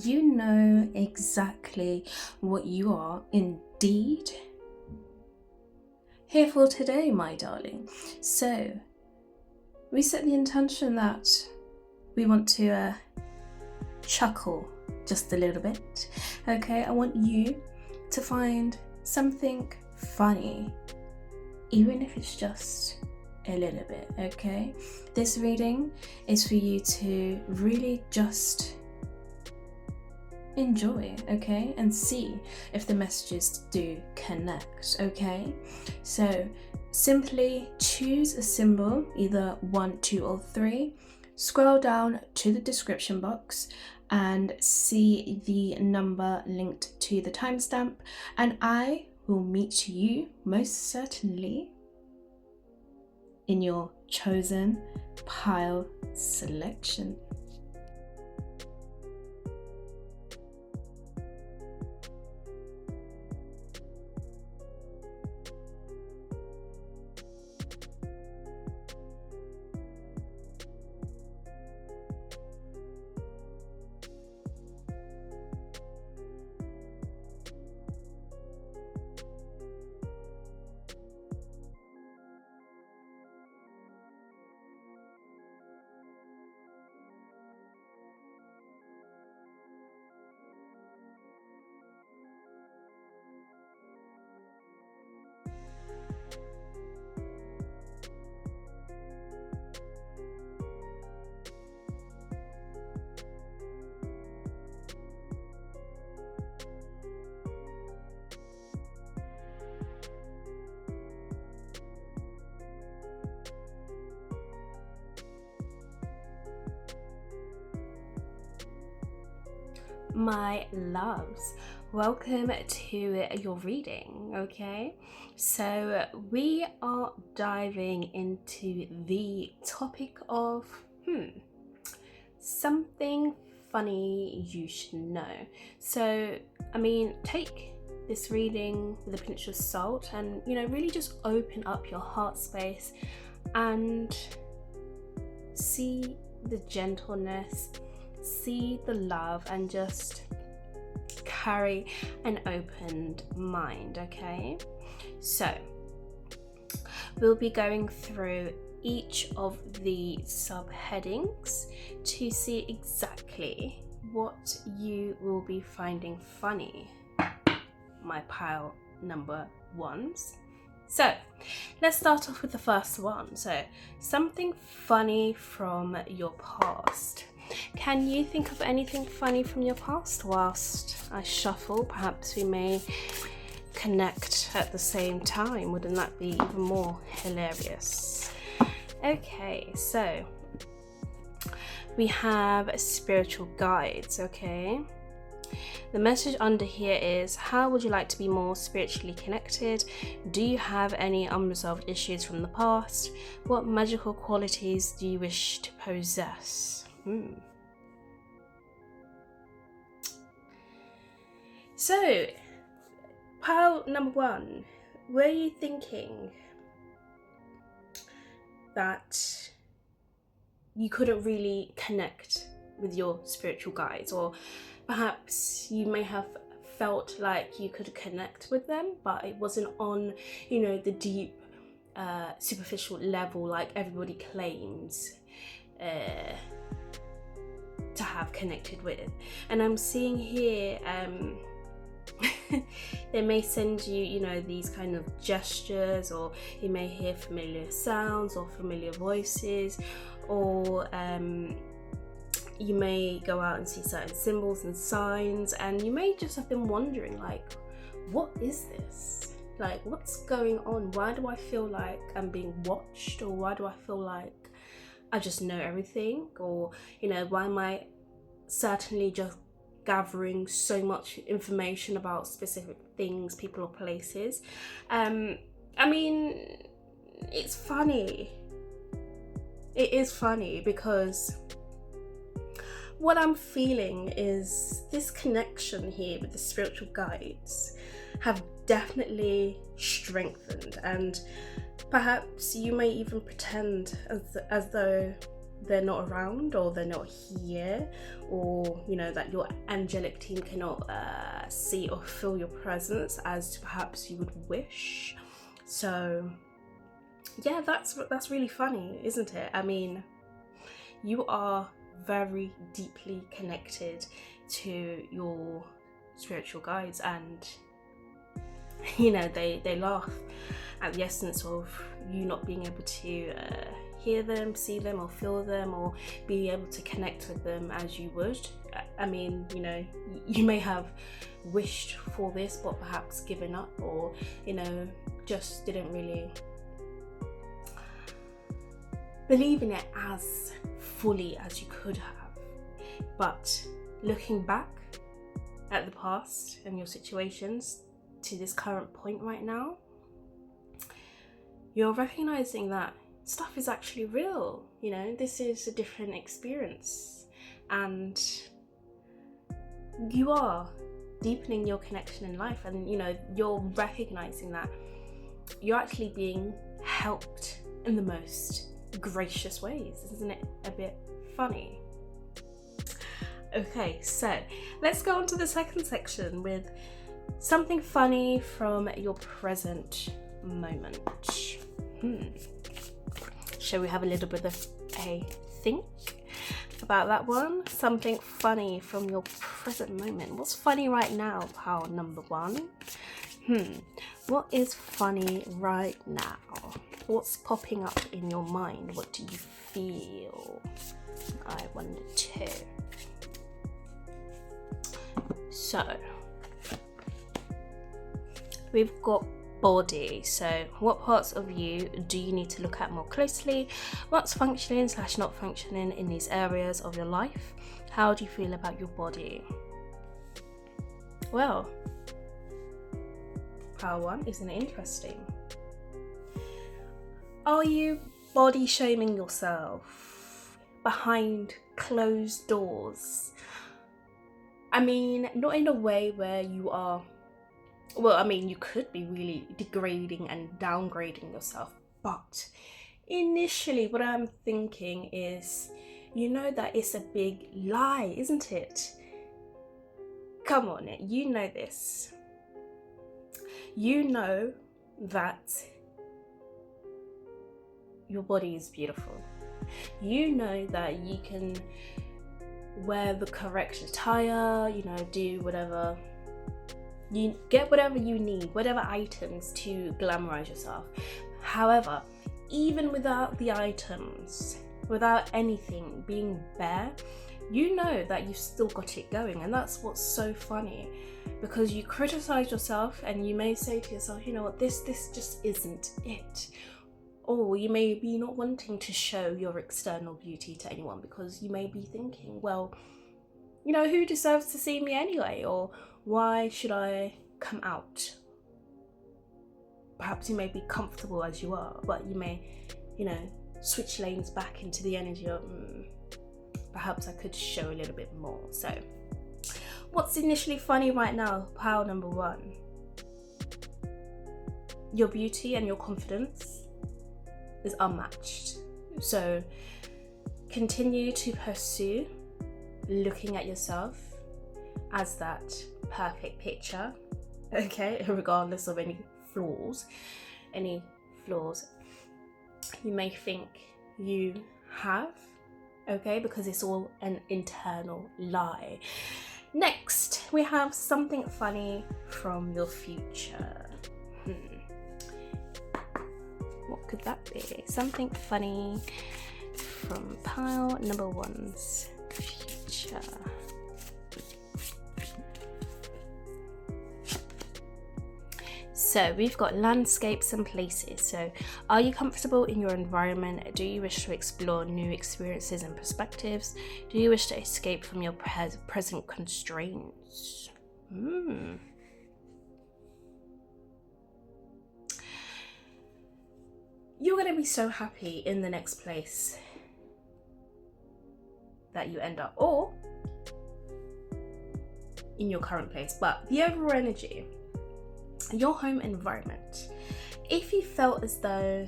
you know exactly what you are indeed here for today, my darling. So, we set the intention that we want to chuckle just a little bit. Okay, I want you to find something funny, even if it's just a little bit. Okay, this reading is for you to really just enjoy, okay, and see if the messages do connect. Okay, so simply choose a symbol, either 1, 2 or 3, scroll down to the description box and see the number linked to the timestamp, and I will meet you most certainly in your chosen pile selection. My loves, welcome to your reading. Okay, so we are diving into the topic of something funny you should know. So I mean, take this reading with a pinch of salt and really just open up your heart space and see the gentleness, see the love, and just carry an opened mind. Okay, so we'll be going through each of the subheadings to see exactly what you will be finding funny, my pile number ones. So let's start off with the first one. So something funny from your past. Can you think of anything funny from your past whilst I shuffle? Perhaps we may connect at the same time. Wouldn't that be even more hilarious? Okay, so we have spiritual guides. Okay, the message under here is: how would you like to be more spiritually connected? Do you have any unresolved issues from the past? What magical qualities do you wish to possess? So, pile number one, were you thinking that you couldn't really connect with your spiritual guides, or perhaps you may have felt like you could connect with them, but it wasn't on, the deep, superficial level like everybody claims to have connected with? And I'm seeing here they may send you, these kind of gestures, or you may hear familiar sounds or familiar voices, or you may go out and see certain symbols and signs, and you may just have been wondering, like, what is this? Like, what's going on? Why do I feel like I'm being watched? Or why do I feel like I just know everything? Or, why am I certainly just gathering so much information about specific things, people, or places? I mean, it's funny. It is funny because what I'm feeling is this connection here with the spiritual guides have definitely strengthened, and perhaps you may even pretend as though they're not around, or they're not here, or you know that your angelic team cannot see or feel your presence as perhaps you would wish. So yeah, that's really funny, isn't it? I mean, you are very deeply connected to your spiritual guides, and you know they laugh at the essence of you not being able to hear them, see them, or feel them, or be able to connect with them as you would. I mean, you know, you may have wished for this but perhaps given up, or you know, just didn't really believe in it as fully as you could have. But looking back at the past and your situations to this current point right now, you're recognizing that stuff is actually real. You know, this is a different experience, and you are deepening your connection in life, and you know, you're recognizing that you're actually being helped in the most gracious ways. Isn't it a bit funny? Okay, so let's go on to the second section with something funny from your present moment. Shall we have a little bit of a think about that one? Something funny from your present moment. What's funny right now, pal number one? What is funny right now? What's popping up in your mind? What do you feel? I wonder too. So, we've got body. So what parts of you do you need to look at more closely? What's functioning / not functioning in these areas of your life? How do you feel about your body? Well, power one, isn't it interesting? Are you body shaming yourself behind closed doors? I mean, not in a way where you are, well, I mean, you could be really degrading and downgrading yourself, but initially what I'm thinking is, you know that it's a big lie, isn't it? Come on, you know this. You know that your body is beautiful. You know that you can wear the correct attire, you know, do whatever, you get whatever you need, whatever items to glamorize yourself. However, even without the items, without anything, being bare, you know that you've still got it going. And that's what's so funny, because you criticize yourself and you may say to yourself, you know what, this just isn't it. Or you may be not wanting to show your external beauty to anyone because you may be thinking, well, you know, who deserves to see me anyway? Or why should I come out? Perhaps you may be comfortable as you are, but you may, you know, switch lanes back into the energy of, perhaps I could show a little bit more. So what's initially funny right now, pile number one? Your beauty and your confidence is unmatched. So continue to pursue looking at yourself as that perfect picture, okay, regardless of any flaws you may think you have, okay, because it's all an internal lie. Next, we have something funny from your future. What could that be? Something funny from pile number one's future. So we've got landscapes and places. So are you comfortable in your environment? Do you wish to explore new experiences and perspectives? Do you wish to escape from your present constraints? You're going to be so happy in the next place that you end up, or in your current place. But the overall energy, your home environment, if you felt as though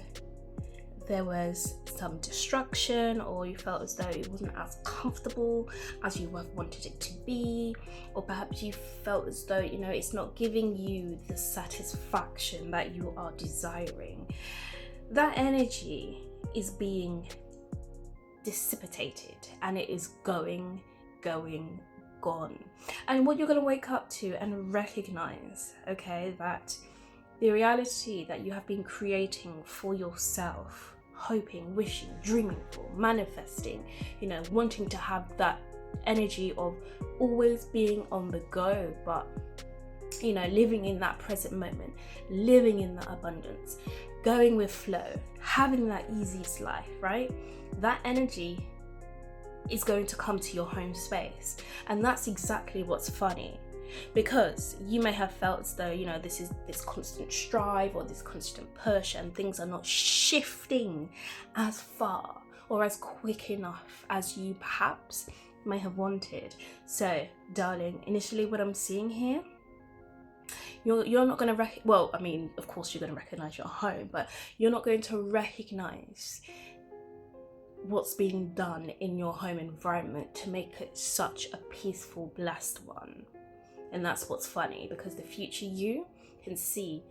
there was some distraction, or you felt as though it wasn't as comfortable as you wanted it to be, or perhaps you felt as though, you know, it's not giving you the satisfaction that you are desiring. That energy is being dissipated, and it is gone. And what you're going to wake up to and recognize, okay, that the reality that you have been creating for yourself, hoping, wishing, dreaming for, manifesting, you know, wanting to have that energy of always being on the go, but, you know, living in that present moment, living in that abundance, going with flow, having that easiest life, right? That energy is going to come to your home space. And that's exactly what's funny, because you may have felt as though, you know, this is this constant strive or this constant push, and things are not shifting as far or as quick enough as you perhaps may have wanted. So, darling, initially what I'm seeing here, you're not going to well, I mean, of course you're going to recognize your home, but you're not going to recognize what's being done in your home environment to make it such a peaceful, blessed one. And that's what's funny, because the future you can see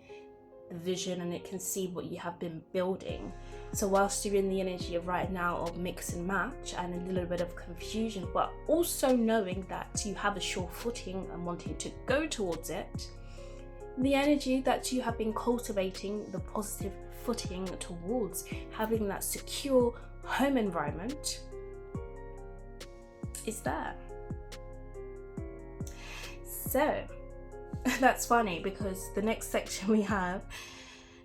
the vision, and it can see what you have been building. So whilst you're in the energy of right now of mix and match and a little bit of confusion, but also knowing that you have a sure footing and wanting to go towards it, the energy that you have been cultivating, the positive footing towards having that secure home environment, is there. So that's funny, because the next section we have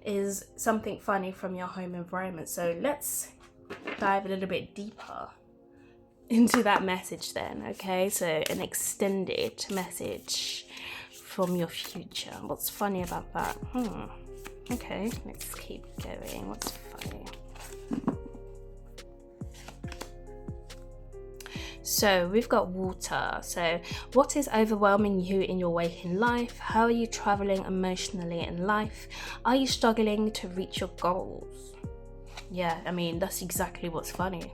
is something funny from your home environment. So let's dive a little bit deeper into that message then, okay? So an extended message from your future. What's funny about that? Okay, let's keep going. What's funny? So we've got water. So what is overwhelming you in your waking life? How are you traveling emotionally in life? Are you struggling to reach your goals? Yeah, I mean, that's exactly what's funny.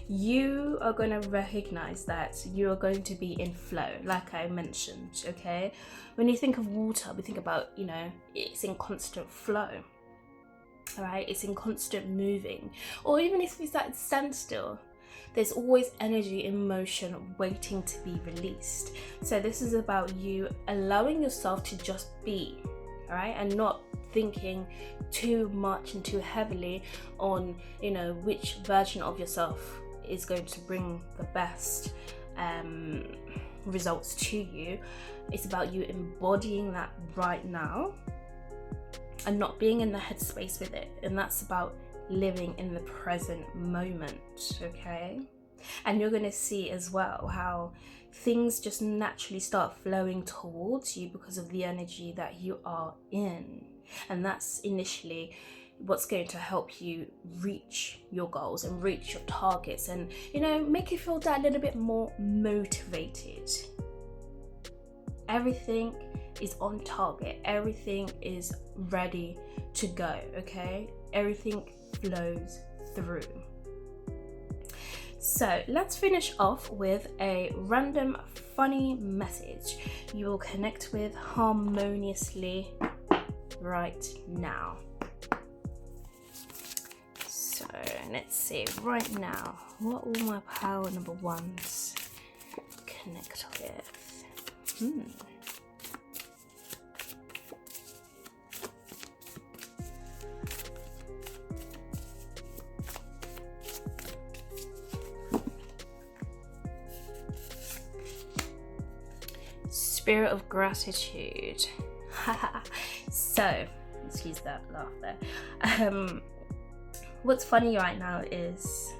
You are going to recognize that you are going to be in flow, like I mentioned, okay? When you think of water, we think about, you know, it's in constant flow, all right? It's in constant moving. Or even if it's at standstill, there's always energy in motion waiting to be released. So this is about you allowing yourself to just be, all right? And not thinking too much and too heavily on, you know, which version of yourself is going to bring the best results to you. It's about you embodying that right now and not being in the headspace with it. And that's about living in the present moment, okay? And you're going to see as well how things just naturally start flowing towards you because of the energy that you are in. And that's initially what's going to help you reach your goals and reach your targets, and, you know, make you feel that little bit more motivated. Everything is on target. Everything is ready to go, okay? Everything flows through. So let's finish off with a random funny message you will connect with harmoniously right now. So let's see, right now, what will my power number ones connect with? Spirit of gratitude. So, excuse that laugh there. What's funny right now is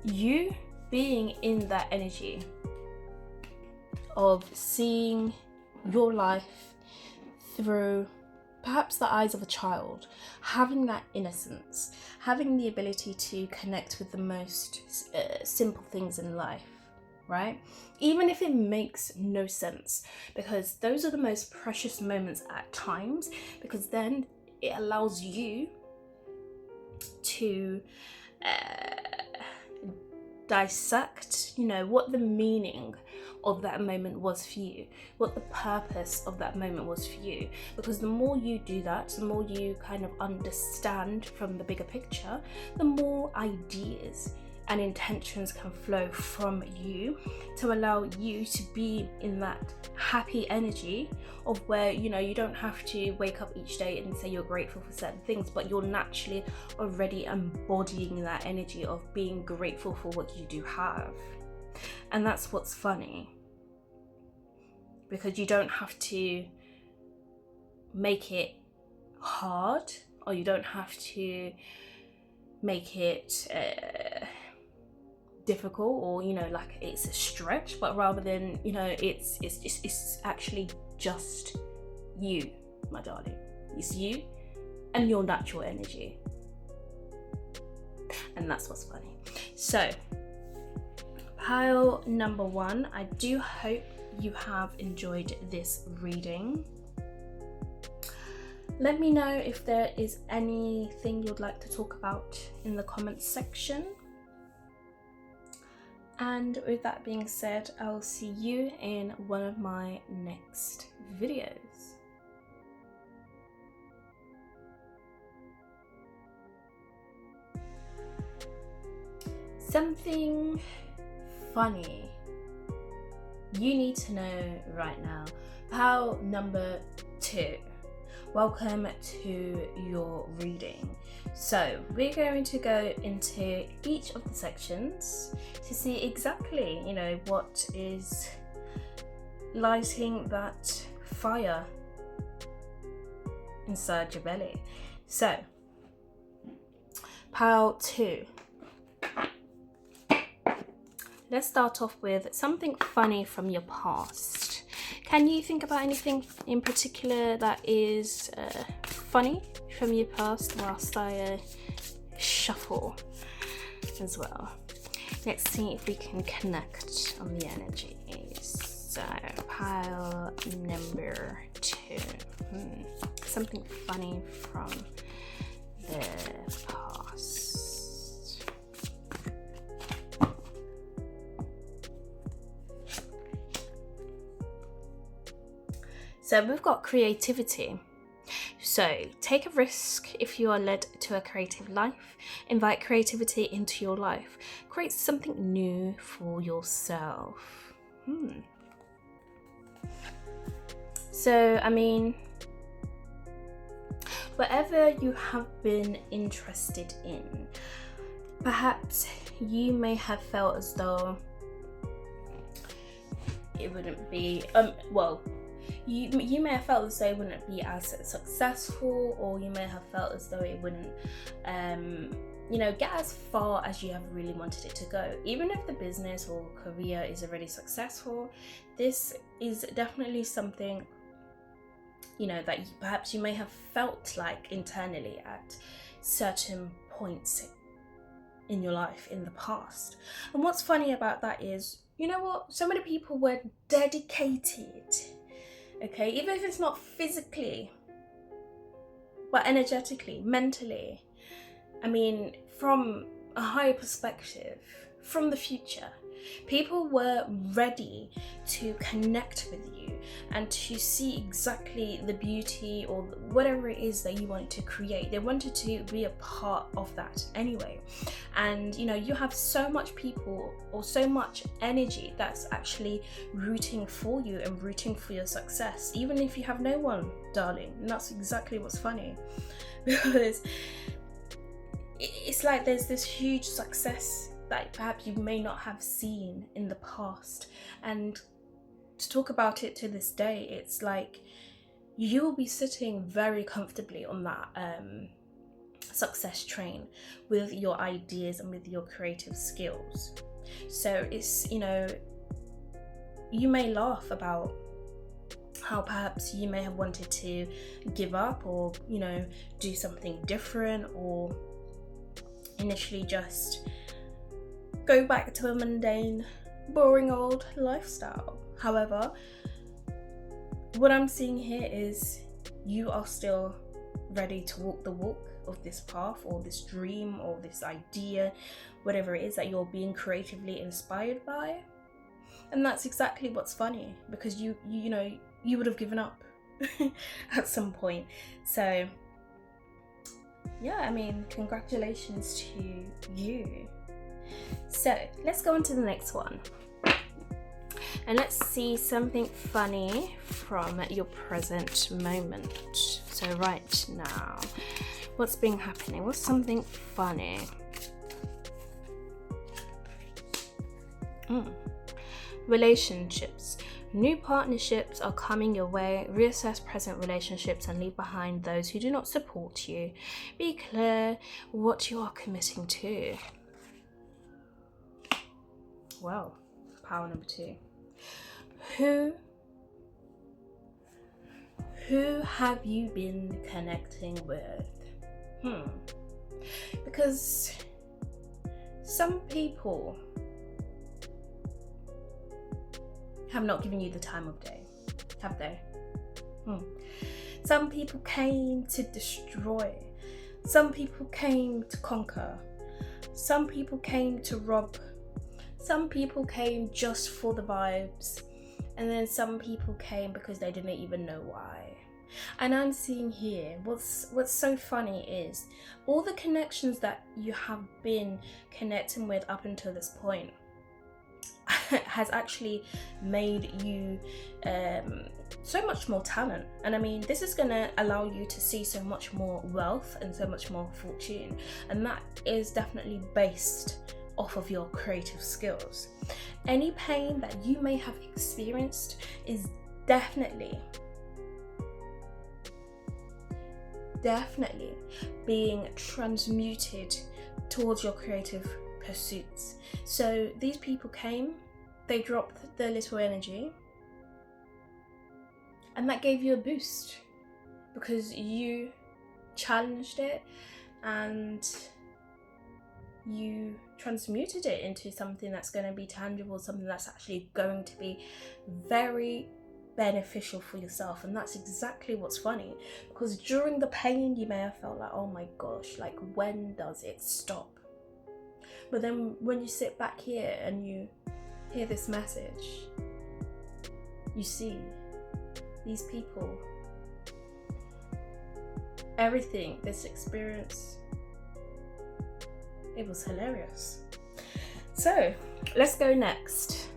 you being in that energy of seeing your life through perhaps the eyes of a child, having that innocence, having the ability to connect with the most simple things in life, right? Even if it makes no sense, because those are the most precious moments at times, because then it allows you to dissect, what the meaning of that moment was for you, what the purpose of that moment was for you. Because the more you do that, the more you kind of understand from the bigger picture, the more ideas and intentions can flow from you to allow you to be in that happy energy of where, you don't have to wake up each day and say you're grateful for certain things, but you're naturally already embodying that energy of being grateful for what you do have. And that's what's funny, because you don't have to make it hard, or you don't have to make it difficult, or like it's a stretch, but rather than it's actually just you, my darling. It's you and your natural energy, and that's what's funny. So pile number 1, I do hope you have enjoyed this reading. Let me know if there is anything you'd like to talk about in the comments section. And with that being said, I'll see you in one of my next videos. Something funny you need to know right now. Pile number 2. Welcome to your reading. So we're going to go into each of the sections to see exactly, what is lighting that fire inside your belly. So, pile 2. Let's start off with something funny from your past. Can you think about anything in particular that is funny from your past whilst I shuffle as well? Let's see if we can connect on the energies. So, pile number 2. Something funny from the past. So we've got creativity. So take a risk if you are led to a creative life. Invite creativity into your life. Create something new for yourself. So, whatever you have been interested in, perhaps you may have felt as though it wouldn't be, you may have felt as though it wouldn't be as successful, or you may have felt as though it wouldn't get as far as you have really wanted it to go. Even if the business or career is already successful, this is definitely something that perhaps you may have felt like internally at certain points in your life in the past. And what's funny about that is, so many people were dedicated, okay, even if it's not physically, but energetically, mentally, from a higher perspective, from the future, people were ready to connect with you and to see exactly the beauty or whatever it is that you wanted to create. They wanted to be a part of that anyway. And you have so much people or so much energy that's actually rooting for you and rooting for your success, even if you have no one, darling. And that's exactly what's funny, because it's like there's this huge success that perhaps you may not have seen in the past, and to talk about it to this day, it's like you will be sitting very comfortably on that success train with your ideas and with your creative skills. So it's, you may laugh about how perhaps you may have wanted to give up, or do something different, or initially just go back to a mundane boring old lifestyle. However, what I'm seeing here is you are still ready to walk the walk of this path, or this dream, or this idea, whatever it is that you're being creatively inspired by. And that's exactly what's funny, because you know, you would have given up at some point. So yeah, I mean, congratulations to you. So let's go on to the next one, and let's see something funny from your present moment. So right now, what's been happening? What's something funny? Relationships. New partnerships are coming your way. Reassess present relationships and leave behind those who do not support you. Be clear what you are committing to. Well, power number 2. Who have you been connecting with? Because some people have not given you the time of day, have they? Some people came to destroy. Some people came to conquer. Some people came to rob. Some people came just for the vibes. And then some people came because they didn't even know why. And I'm seeing here, what's so funny is all the connections that you have been connecting with up until this point has actually made you so much more talent. And I mean, this is gonna allow you to see so much more wealth and so much more fortune, and that is definitely based off of your creative skills. Any pain that you may have experienced is definitely being transmuted towards your creative pursuits. So these people came, they dropped their little energy, and that gave you a boost because you challenged it and you transmuted it into something that's going to be tangible, something that's actually going to be very beneficial for yourself. And that's exactly what's funny, because during the pain you may have felt like, oh my gosh, like when does it stop? But then when you sit back here and you hear this message, you see these people, everything, this experience, it was hilarious. So let's go next.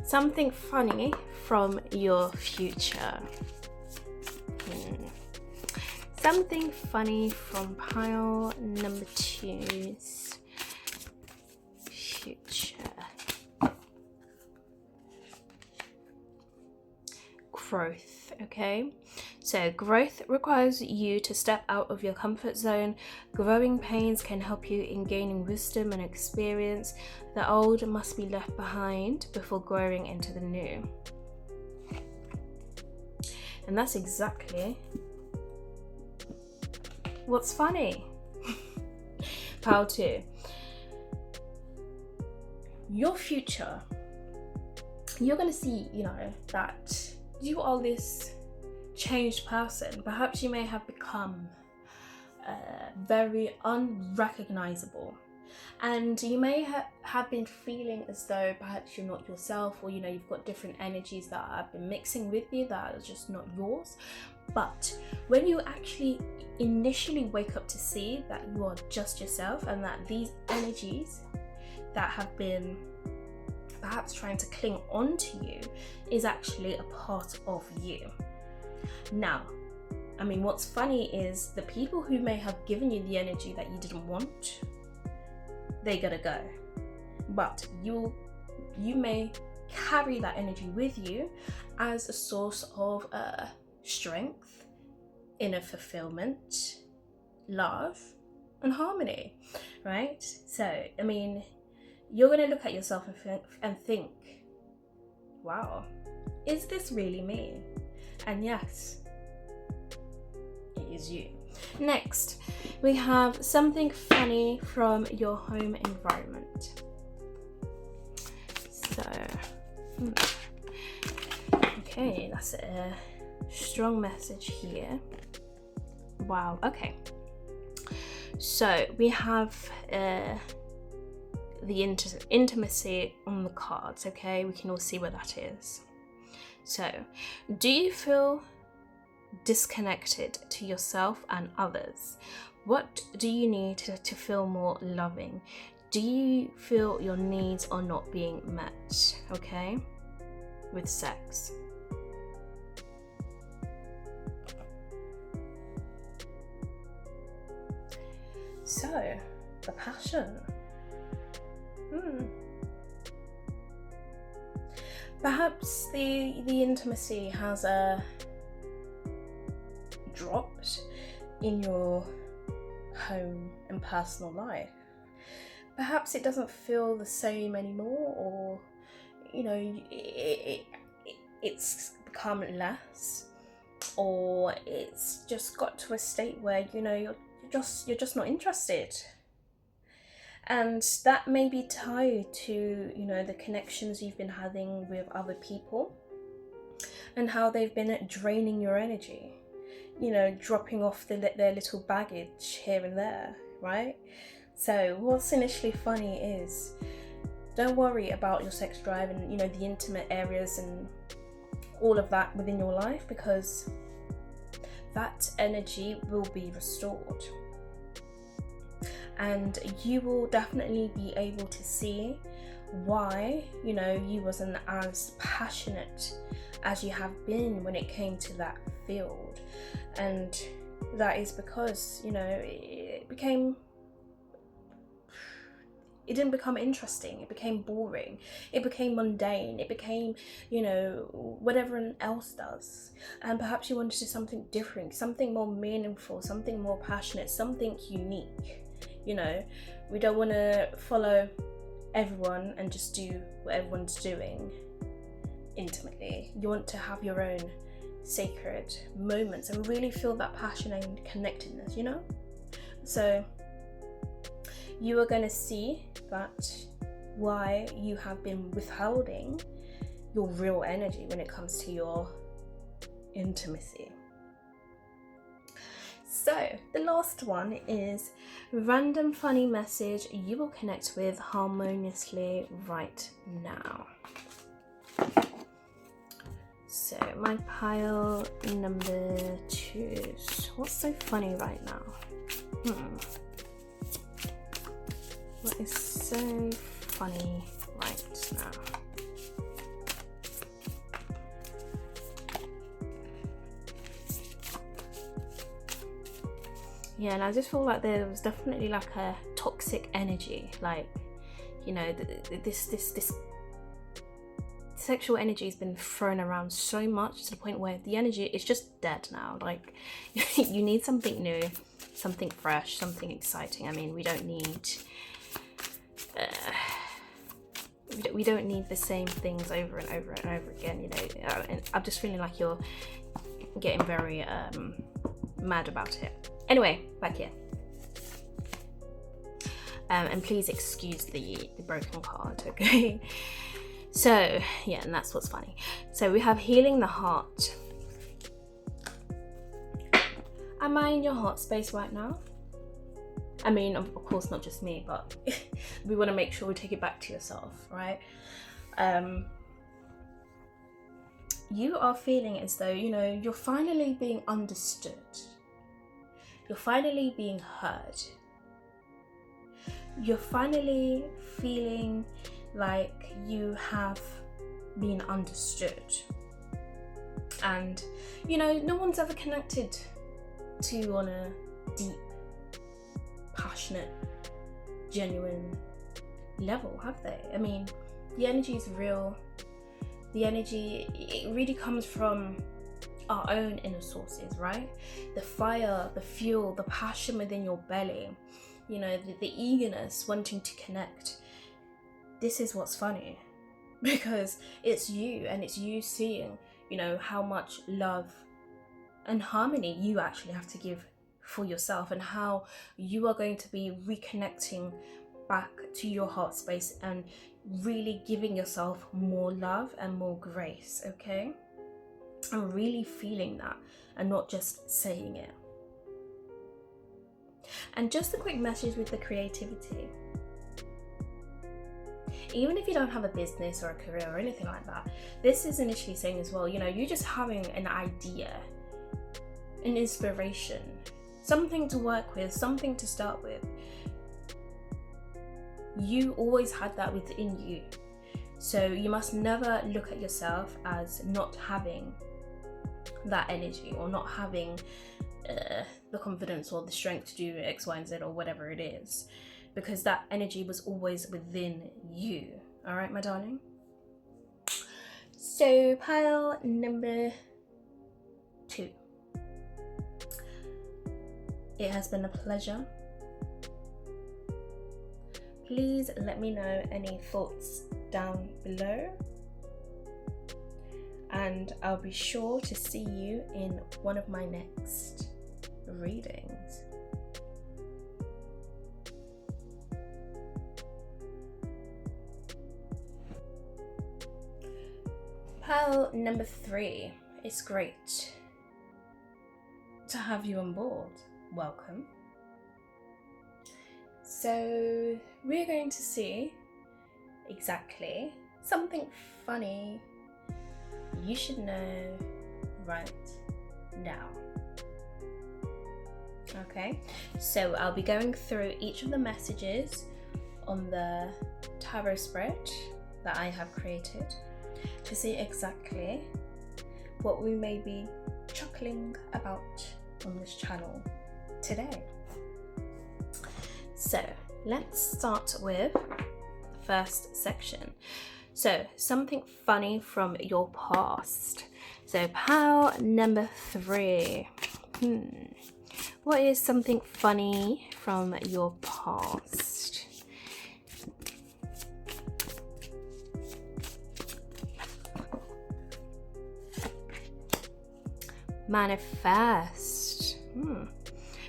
Something funny from your future. Something funny from pile number 2's future. Growth, okay? So growth requires you to step out of your comfort zone. Growing pains can help you in gaining wisdom and experience. The old must be left behind before growing into the new. And that's exactly what's funny. Pile 2. Your future, you're going to see, that you are this changed person. Perhaps you may have become very unrecognizable, and you may have been feeling as though perhaps you're not yourself, or you've got different energies that have been mixing with you that are just not yours. But when you actually initially wake up to see that you are just yourself, and that these energies that have been perhaps trying to cling on to you is actually a part of you. Now, I mean, what's funny is the people who may have given you the energy that you didn't want, they gotta go. But you may carry that energy with you as a source of strength, inner fulfillment, love, and harmony, right? So, I mean, you're gonna look at yourself and think, wow, is this really me? And yes, it is you. Next, we have something funny from your home environment. So, okay, that's a strong message here. Wow, okay. So we have the intimacy on the cards, okay? We can all see where that is. So, do you feel disconnected to yourself and others? What do you need to feel more loving? Do you feel your needs are not being met, okay, with sex? So, the passion. Perhaps the intimacy has dropped in your home and personal life. Perhaps it doesn't feel the same anymore, or it's become less, or it's just got to a state where you're just not interested. And that may be tied to the connections you've been having with other people and how they've been draining your energy, dropping off their little baggage here and there, right? So what's initially funny is, don't worry about your sex drive and the intimate areas and all of that within your life, because that energy will be restored. And you will definitely be able to see why you wasn't as passionate as you have been when it came to that field. And that is because it didn't become interesting. It became boring. It became mundane. It became what everyone else does. And perhaps you wanted something different, something more meaningful, something more passionate, something unique. We don't want to follow everyone and just do what everyone's doing intimately. You want to have your own sacred moments and really feel that passion and connectedness, So you are going to see that why you have been withholding your real energy when it comes to your intimacy. So the last one is random funny message you will connect with harmoniously right now. So my pile number 2. What's so funny right now? What is so funny right now? Yeah, and I just feel like there was definitely like a toxic energy, like this sexual energy has been thrown around so much to the point where the energy is just dead now. Like you need something new, something fresh, something exciting. I mean, we don't need the same things over and over and over again, and I'm just feeling like you're getting very mad about it. Anyway, back here. And please excuse the broken card, okay? So, yeah, and that's what's funny. So we have healing the heart. Am I in your heart space right now? I mean, of course, not just me, but we want to make sure we take it back to yourself, right? You are feeling as though, you're finally being understood. You're finally being heard. You're finally feeling like you have been understood. And, no one's ever connected to you on a deep, passionate, genuine level, have they? I mean, the energy is real. The energy, it really comes from our own inner sources, right? The fire, the fuel, the passion within your belly, the eagerness, wanting to connect. This is what's funny, because it's you, and it's you seeing, how much love and harmony you actually have to give for yourself, and how you are going to be reconnecting back to your heart space and really giving yourself more love and more grace, okay? And really feeling that and not just saying it. And just a quick message with the creativity. Even if you don't have a business or a career or anything like that, this is initially saying as well, you know, you're just having an idea, an inspiration, something to work with, something to start with. You always had that within you. So you must never look at yourself as not having that energy or not having the confidence or the strength to do X, Y, and Z or whatever it is, because that energy was always within you. All right, my darling? So pile number 2. It has been a pleasure. Please let me know any thoughts down below, and I'll be sure to see you in one of my next readings. Pile number 3. It's great to have you on board. Welcome. So we're going to see exactly something funny you should know right now. Okay, so I'll be going through each of the messages on the tarot spread that I have created to see exactly what we may be chuckling about on this channel today. So let's start with the first section. So something funny from your past. So pile number 3. What is something funny from your past? Manifest.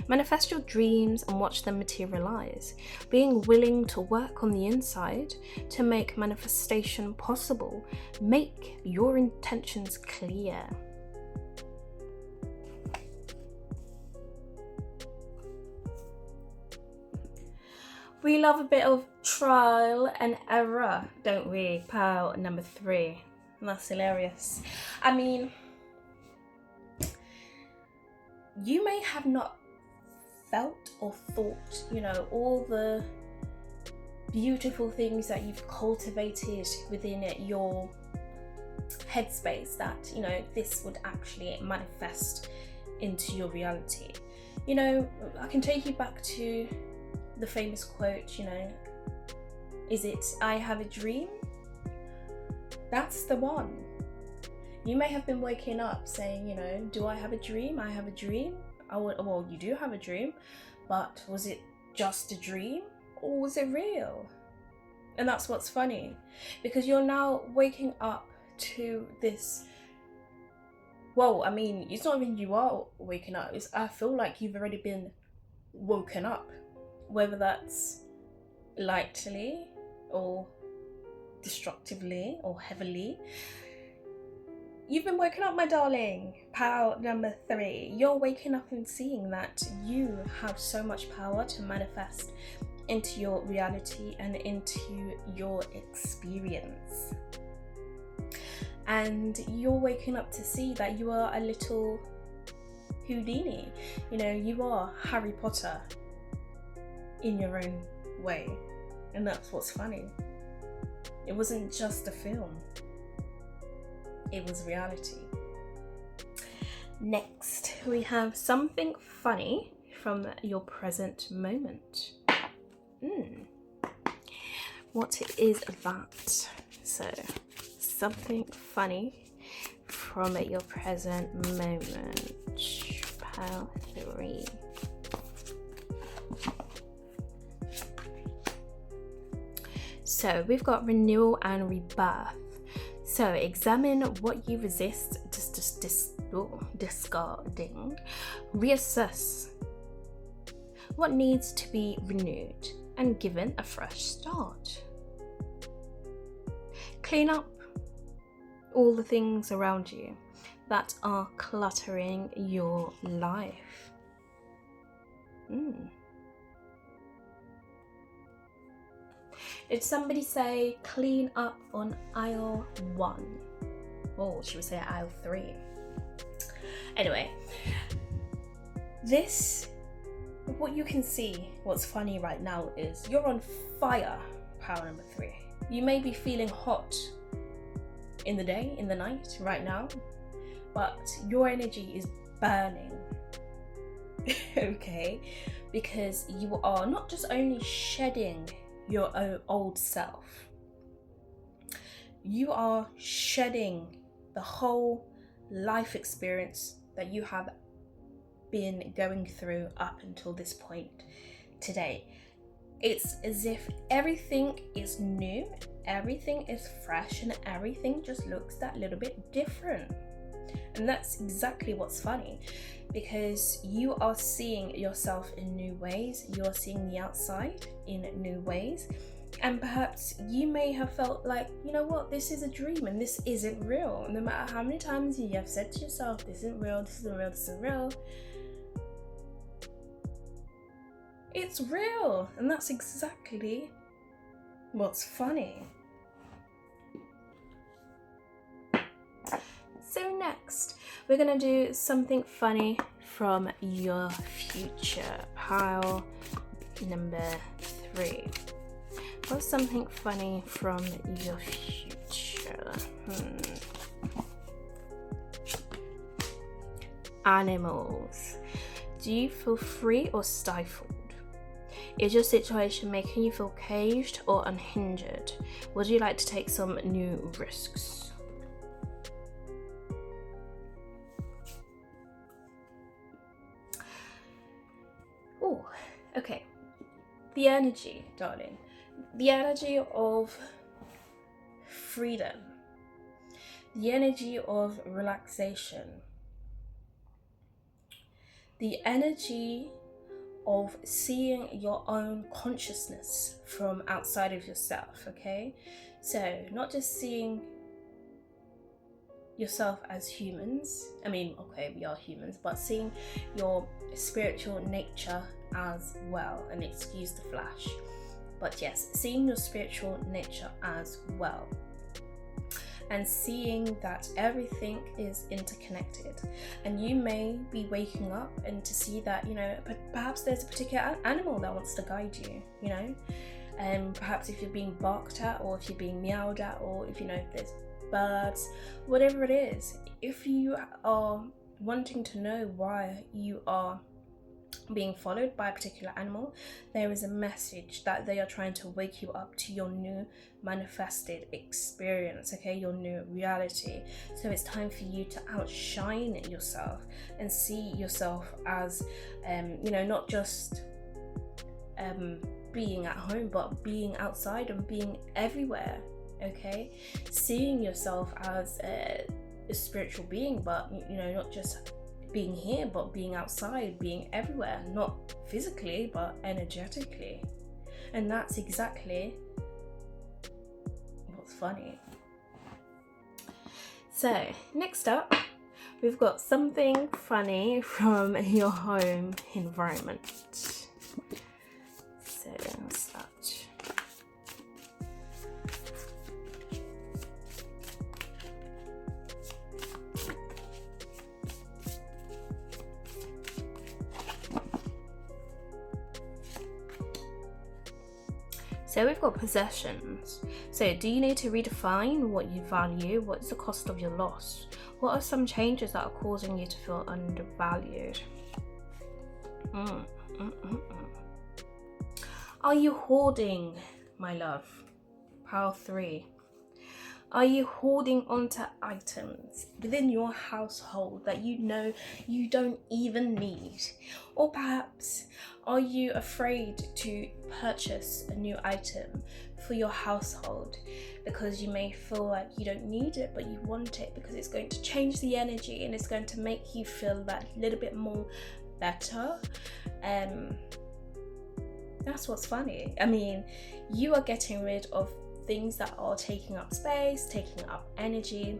Manifest your dreams and watch them materialize. Being willing to work on the inside to make manifestation possible. Make your intentions clear. We love a bit of trial and error, don't we? Pile number 3. That's hilarious. I mean, you may have not felt or thought, you know, all the beautiful things that you've cultivated within your headspace that, you know, this would actually manifest into your reality. You know, I can take you back to the famous quote, you know, is it I have a dream? That's the one. You may have been waking up saying, you know, do I have a dream? I have a dream. Well, you do have a dream, but was it just a dream or was it real? And that's what's funny, because you're now waking up to this. Well, I mean, it's not even you are waking up. I feel like you've already been woken up, whether that's lightly or destructively or heavily. You've been woken up, my darling. Pile number 3. You're waking up and seeing that you have so much power to manifest into your reality and into your experience. And you're waking up to see that you are a little Houdini. You know, you are Harry Potter in your own way. And that's what's funny. It wasn't just a film. It was reality. Next, we have something funny from your present moment. What is that? So, something funny from your present moment. Pile 3. So, we've got renewal and rebirth. So examine what you resist discarding. Reassess what needs to be renewed. and given a fresh start. Clean up all the things around you that are cluttering your life. Did somebody say clean up on aisle 1? Or should we say aisle 3? Anyway, what you can see, what's funny right now is you're on fire, pile number 3. You may be feeling hot in the day, in the night, right now, but your energy is burning, okay? Because you are not just only shedding your old self, you are shedding the whole life experience that you have been going through up until this point today. It's as if everything is new, everything is fresh, and everything just looks that little bit different. And that's exactly what's funny, because you are seeing yourself in new ways, you're seeing the outside in new ways, and perhaps you may have felt like, you know what, this is a dream and this isn't real. No matter how many times you have said to yourself, this isn't real, this isn't real, this isn't real, it's real. And that's exactly what's funny. So next, we're gonna do something funny from your future, pile number 3. What's something funny from your future? Animals. Do you feel free or stifled? Is your situation making you feel caged or unhinged? Would you like to take some new risks? Oh, okay. The energy, darling. The energy of freedom. The energy of relaxation. The energy of seeing your own consciousness from outside of yourself, okay? So, not just seeing yourself as humans, I mean, okay, we are humans, but seeing your spiritual nature as well, and excuse the flash, but yes, seeing your spiritual nature as well, and seeing that everything is interconnected. And you may be waking up and to see that, you know, perhaps there's a particular animal that wants to guide you, you know, and perhaps if you're being barked at, or if you're being meowed at, or if, you know, there's birds, whatever it is, if you are wanting to know why you are being followed by a particular animal, there is a message that they are trying to wake you up to your new manifested experience, okay, your new reality. So it's time for you to outshine yourself and see yourself as you know, not just being at home, but being outside and being everywhere, okay? Seeing yourself as a spiritual being, but, you know, not just being here, but being outside, being everywhere, not physically, but energetically. And that's exactly what's funny. So, next up, we've got something funny from your home environment. So, what's that? So we've got possessions. So do you need to redefine what you value? What's the cost of your loss? What are some changes that are causing you to feel undervalued? Are you hoarding, my love? Pile 3. Are you holding onto items within your household that you know you don't even need? Or perhaps are you afraid to purchase a new item for your household because you may feel like you don't need it, but you want it because it's going to change the energy and it's going to make you feel that little bit more better? That's what's funny. I mean, you are getting rid of things that are taking up space, taking up energy,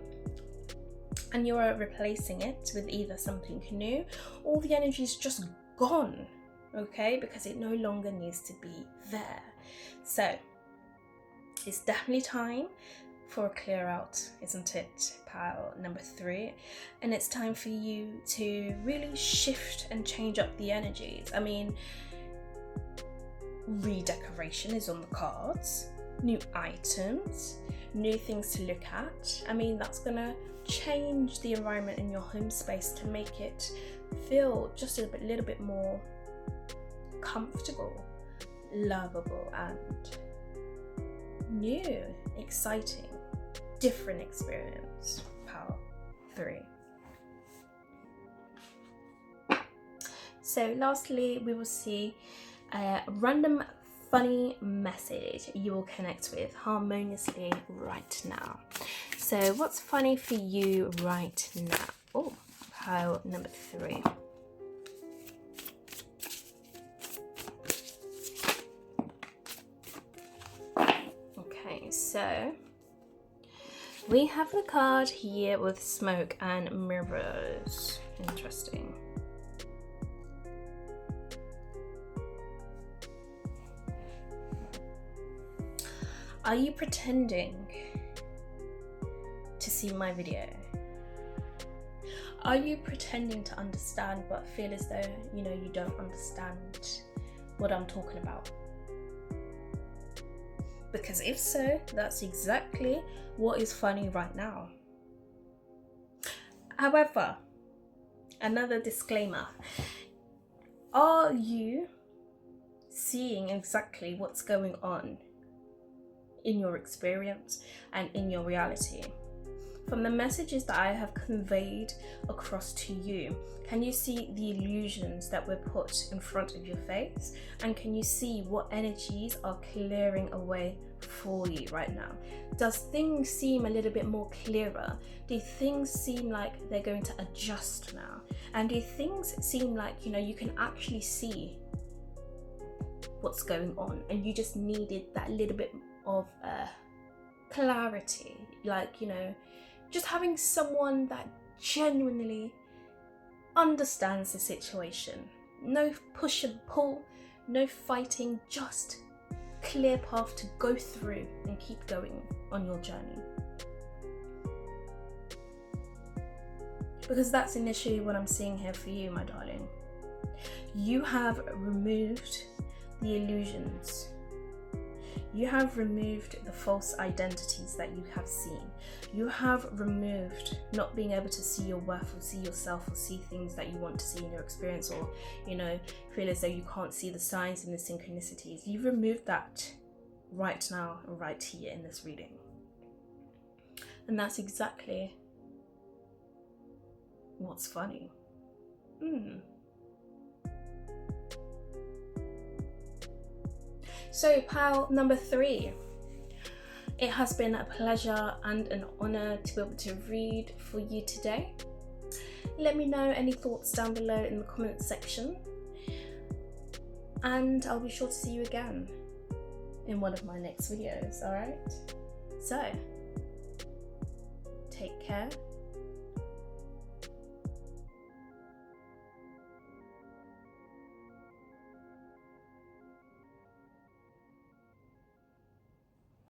and you are replacing it with either something new, or the energy is just gone, okay? Because it no longer needs to be there. So it's definitely time for a clear out, isn't it, pile number 3? And it's time for you to really shift and change up the energies. I mean, redecoration is on the cards, new items, new things to look at. I mean, that's gonna change the environment in your home space to make it feel just a little bit more comfortable, lovable, and new, exciting, different experience. Power 3. So lastly, we will see a random funny message you will connect with harmoniously right now. So what's funny for you right now? Oh, pile number 3. Okay, so we have the card here with smoke and mirrors. Interesting. Are you pretending to see my video? Are you pretending to understand but feel as though, you don't understand what I'm talking about? Because if so, that's exactly what is funny right now. However, another disclaimer. Are you seeing exactly what's going on in your experience and in your reality? From the messages that I have conveyed across to you, can you see the illusions that were put in front of your face? And can you see what energies are clearing away for you right now? Does things seem a little bit more clearer? Do things seem like they're going to adjust now? And do things seem like, you can actually see what's going on, and you just needed that little bit of clarity, just having someone that genuinely understands the situation. No push and pull, no fighting, just clear path to go through and keep going on your journey. Because that's initially what I'm seeing here for you, my darling. You have removed the illusions. You have removed the false identities that you have seen. You have removed not being able to see your worth or see yourself or see things that you want to see in your experience, or, feel as though you can't see the signs and the synchronicities. You've removed that right now, right here in this reading. And that's exactly what's funny. So pile number 3, it has been a pleasure and an honor to be able to read for you today. Let me know any thoughts down below in the comment section, and I'll be sure to see you again in one of my next videos, alright? So, take care